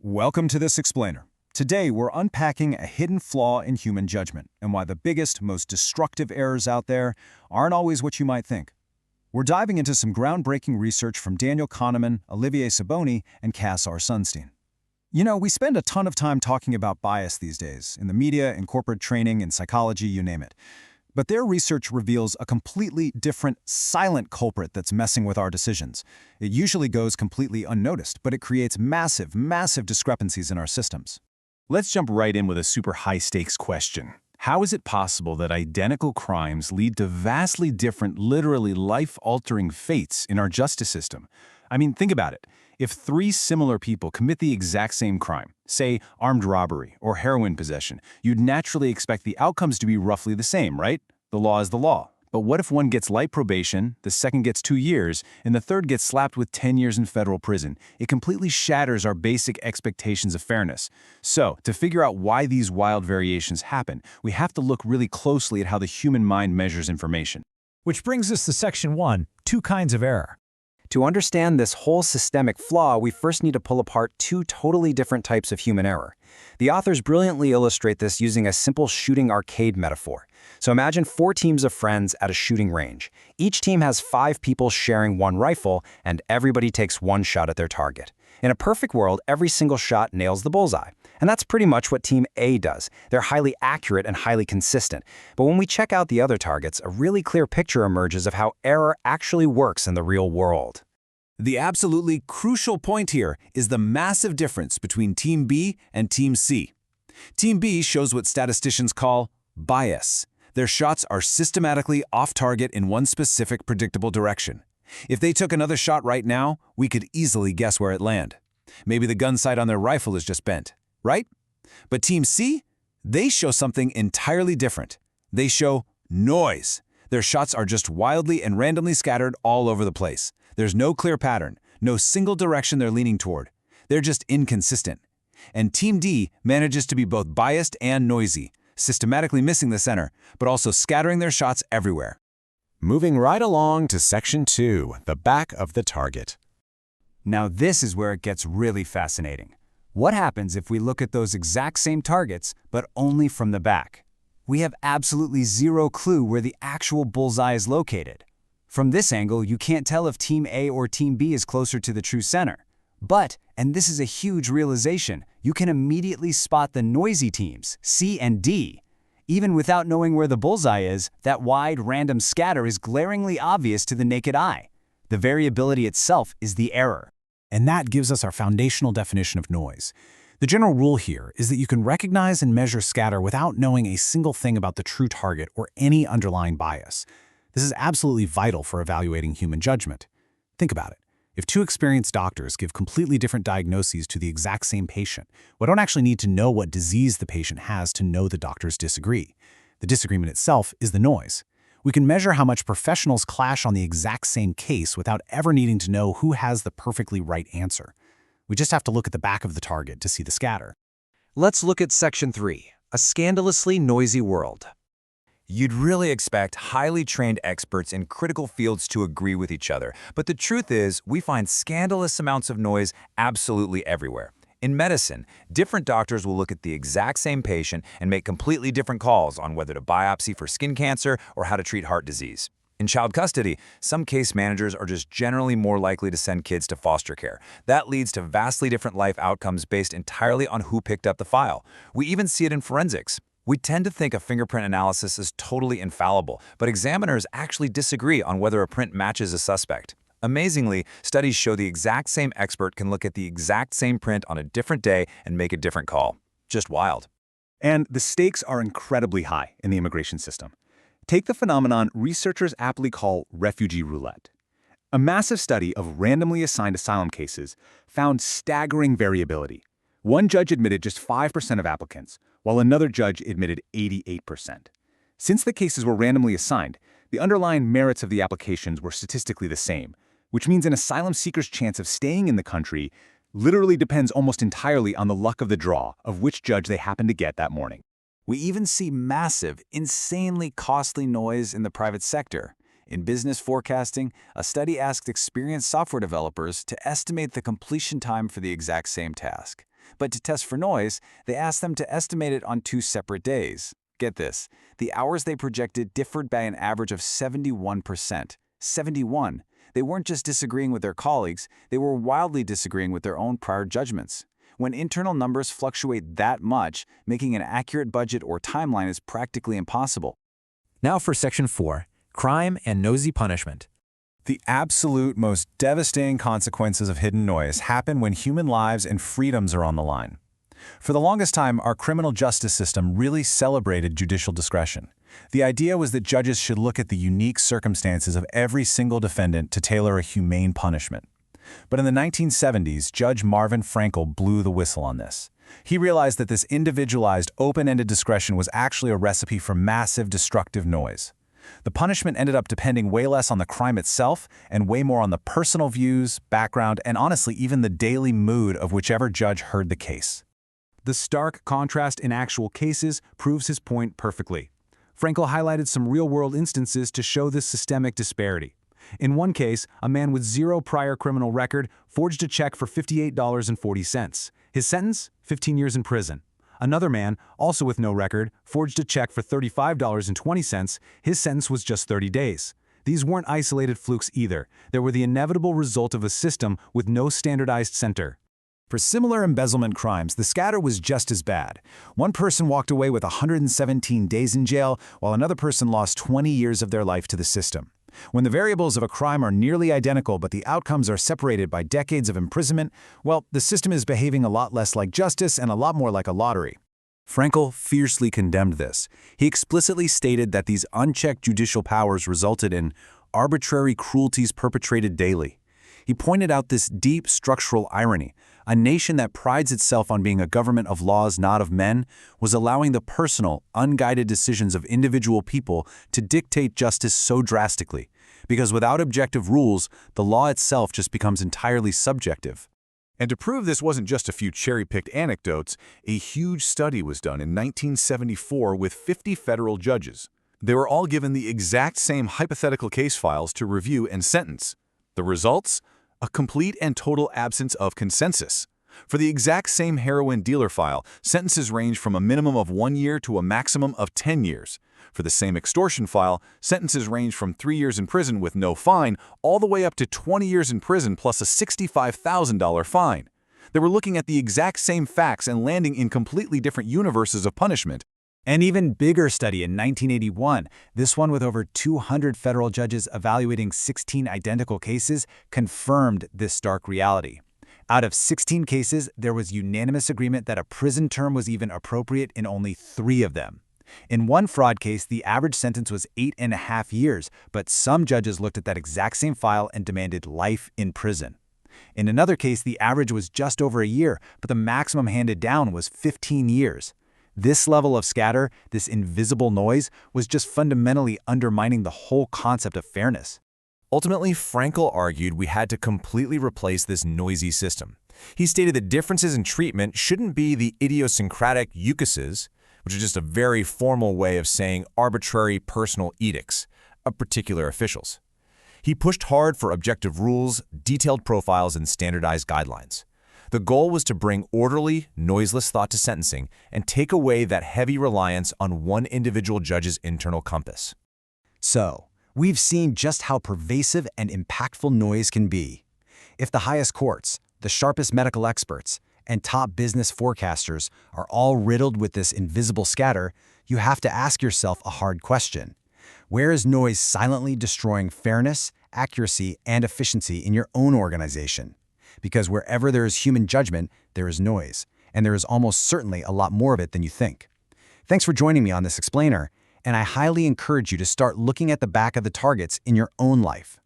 Welcome to this explainer. Today, we're unpacking a hidden flaw in human judgment and why the biggest, most destructive errors out there aren't always what you might think. We're diving into some groundbreaking research from Daniel Kahneman, oliviersibony, and casssunstein. You know, we spend a ton of time talking about bias these days, in the media, in corporate training, in psychology, you name it. But their research reveals a completely different, silent culprit that's messing with our decisions. It usually goes completely unnoticed, but it creates massive, massive discrepancies in our systems. Let's jump right in with a super high-stakes question. How is it possible that identical crimes lead to vastly different, literally life-altering fates in our justice system? I mean, think about it. If three similar people commit the exact same crime, say armed robbery or heroin possession, you'd naturally expect the outcomes to be roughly the same, right? The law is the law. But what if one gets light probation, the second gets 2 years, and the third gets slapped with 10 years in federal prison? It completely shatters our basic expectations of fairness. So, to figure out why these wild variations happen, we have to look really closely at how the human mind measures information. Which brings us to Section 1, 2 kinds of error. To understand this whole systemic flaw, we first need to pull apart 2 totally different types of human error. The authors brilliantly illustrate this using a simple shooting arcade metaphor. So imagine 4 teams of friends at a shooting range. Each team has 5 people sharing 1 rifle, and everybody takes 1 shot at their target. In a perfect world, every single shot nails the bullseye. And that's pretty much what Team A does. They're highly accurate and highly consistent. But when we check out the other targets, a really clear picture emerges of how error actually works in the real world. The absolutely crucial point here is the massive difference between Team B and Team C. Team B shows what statisticians call bias. Their shots are systematically off target in one specific predictable direction. If they took another shot right now, we could easily guess where it landed. Maybe the gun sight on their rifle is just bent, right? But Team C, they show something entirely different. They show noise. Their shots are just wildly and randomly scattered all over the place. There's no clear pattern, no single direction they're leaning toward. They're just inconsistent. And Team D manages to be both biased and noisy, systematically missing the center, but also scattering their shots everywhere. Moving right along to Section 2, the back of the target. Now this is where it gets really fascinating. What happens if we look at those exact same targets, but only from the back? We have absolutely zero clue where the actual bullseye is located. From this angle, you can't tell if Team A or Team B is closer to the true center. But, and this is a huge realization, you can immediately spot the noisy teams, C and D. Even without knowing where the bullseye is, that wide, random scatter is glaringly obvious to the naked eye. The variability itself is the error. And that gives us our foundational definition of noise. The general rule here is that you can recognize and measure scatter without knowing a single thing about the true target or any underlying bias. This is absolutely vital for evaluating human judgment. Think about it. If 2 experienced doctors give completely different diagnoses to the exact same patient, we don't actually need to know what disease the patient has to know the doctors disagree. The disagreement itself is the noise. We can measure how much professionals clash on the exact same case without ever needing to know who has the perfectly right answer. We just have to look at the back of the target to see the scatter. Let's look at Section 3, a scandalously noisy world. You'd really expect highly trained experts in critical fields to agree with each other, but the truth is we find scandalous amounts of noise absolutely everywhere. In medicine, different doctors will look at the exact same patient and make completely different calls on whether to biopsy for skin cancer or how to treat heart disease. In child custody, some case managers are just generally more likely to send kids to foster care. That leads to vastly different life outcomes based entirely on who picked up the file. We even see it in forensics. We tend to think a fingerprint analysis is totally infallible, but examiners actually disagree on whether a print matches a suspect. Amazingly, studies show the exact same expert can look at the exact same print on a different day and make a different call. Just wild. And the stakes are incredibly high in the immigration system. Take the phenomenon researchers aptly call refugee roulette. A massive study of randomly assigned asylum cases found staggering variability. One judge admitted just 5% of applicants, while another judge admitted 88%. Since the cases were randomly assigned, the underlying merits of the applications were statistically the same, which means an asylum seeker's chance of staying in the country literally depends almost entirely on the luck of the draw of which judge they happen to get that morning. We even see massive, insanely costly noise in the private sector. In business forecasting, a study asked experienced software developers to estimate the completion time for the exact same task. But to test for noise, they asked them to estimate it on 2 separate days. Get this, the hours they projected differed by an average of 71%. 71. They weren't just disagreeing with their colleagues, they were wildly disagreeing with their own prior judgments. When internal numbers fluctuate that much, making an accurate budget or timeline is practically impossible. Now for Section 4, Crime and Nosy Punishment. The absolute most devastating consequences of hidden noise happen when human lives and freedoms are on the line. For the longest time, our criminal justice system really celebrated judicial discretion. The idea was that judges should look at the unique circumstances of every single defendant to tailor a humane punishment. But in the 1970s, Judge Marvin Frankel blew the whistle on this. He realized that this individualized, open-ended discretion was actually a recipe for massive, destructive noise. The punishment ended up depending way less on the crime itself and way more on the personal views, background, and honestly, even the daily mood of whichever judge heard the case. The stark contrast in actual cases proves his point perfectly. Frankel highlighted some real-world instances to show this systemic disparity. In one case, a man with 0 prior criminal record forged a check for $58.40. His sentence? 15 years in prison. Another man, also with no record, forged a check for $35.20. His sentence was just 30 days. These weren't isolated flukes either. They were the inevitable result of a system with no standardized center. For similar embezzlement crimes, the scatter was just as bad. One person walked away with 117 days in jail, while another person lost 20 years of their life to the system. When the variables of a crime are nearly identical but the outcomes are separated by decades of imprisonment, well, the system is behaving a lot less like justice and a lot more like a lottery. Frankel fiercely condemned this. He explicitly stated that these unchecked judicial powers resulted in arbitrary cruelties perpetrated daily. He pointed out this deep structural irony. A nation that prides itself on being a government of laws, not of men, was allowing the personal, unguided decisions of individual people to dictate justice so drastically, because without objective rules, the law itself just becomes entirely subjective. And to prove this wasn't just a few cherry-picked anecdotes, a huge study was done in 1974 with 50 federal judges. They were all given the exact same hypothetical case files to review and sentence. The results? A complete and total absence of consensus. For the exact same heroin dealer file, sentences range from a minimum of 1 year to a maximum of 10 years. For the same extortion file, sentences range from 3 years in prison with no fine all the way up to 20 years in prison plus a $65,000 fine. They were looking at the exact same facts and landing in completely different universes of punishment. An even bigger study in 1981, this one with over 200 federal judges evaluating 16 identical cases, confirmed this stark reality. Out of 16 cases, there was unanimous agreement that a prison term was even appropriate in only 3 of them. In one fraud case, the average sentence was 8.5 years, but some judges looked at that exact same file and demanded life in prison. In another case, the average was just over a year, but the maximum handed down was 15 years. This level of scatter, this invisible noise, was just fundamentally undermining the whole concept of fairness. Ultimately, Frankel argued we had to completely replace this noisy system. He stated that differences in treatment shouldn't be the idiosyncratic ukases, which is just a very formal way of saying arbitrary personal edicts of particular officials. He pushed hard for objective rules, detailed profiles, and standardized guidelines. The goal was to bring orderly, noiseless thought to sentencing and take away that heavy reliance on one individual judge's internal compass. So, we've seen just how pervasive and impactful noise can be. If the highest courts, the sharpest medical experts, and top business forecasters are all riddled with this invisible scatter, you have to ask yourself a hard question. Where is noise silently destroying fairness, accuracy, and efficiency in your own organization? Because wherever there is human judgment, there is noise, and there is almost certainly a lot more of it than you think. Thanks for joining me on this explainer, and I highly encourage you to start looking at the back of the targets in your own life.